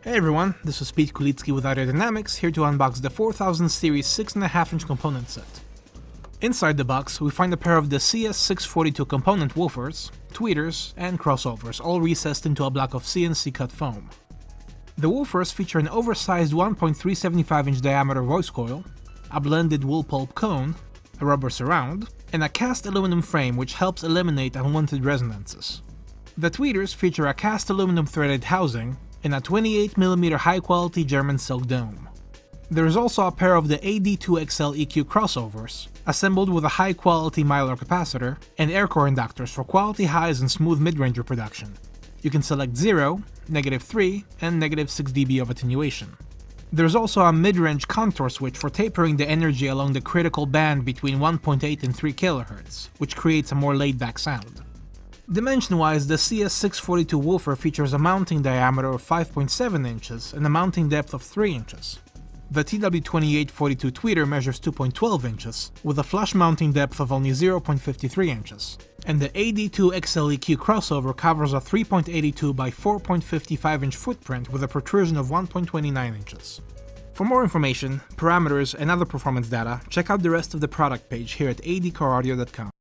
Hey everyone, this is Pete Kulitsky with Aerodynamics, here to unbox the 4000 series 6.5-inch component set. Inside the box, we find a pair of the CS642 component woofers, tweeters, and crossovers, all recessed into a block of CNC cut foam. The woofers feature an oversized 1.375-inch diameter voice coil, a blended wool pulp cone, a rubber surround, and a cast aluminum frame which helps eliminate unwanted resonances. The tweeters feature a cast aluminum threaded housing and a 28mm high-quality German silk dome. There is also a pair of the AD2XL EQ crossovers, assembled with a high-quality Mylar capacitor and air core inductors for quality highs and smooth mid-range reproduction. You can select 0, -3, and -6 dB of attenuation. There's also a mid-range contour switch for tapering the energy along the critical band between 1.8 and 3 kHz, which creates a more laid-back sound. Dimension-wise, the CS642 woofer features a mounting diameter of 5.7 inches and a mounting depth of 3 inches. The TW2842 tweeter measures 2.12 inches, with a flush mounting depth of only 0.53 inches. And the AD2XL EQ crossover covers a 3.82 by 4.55 inch footprint with a protrusion of 1.29 inches. For more information, parameters, and other performance data, check out the rest of the product page here at adcoreaudio.com.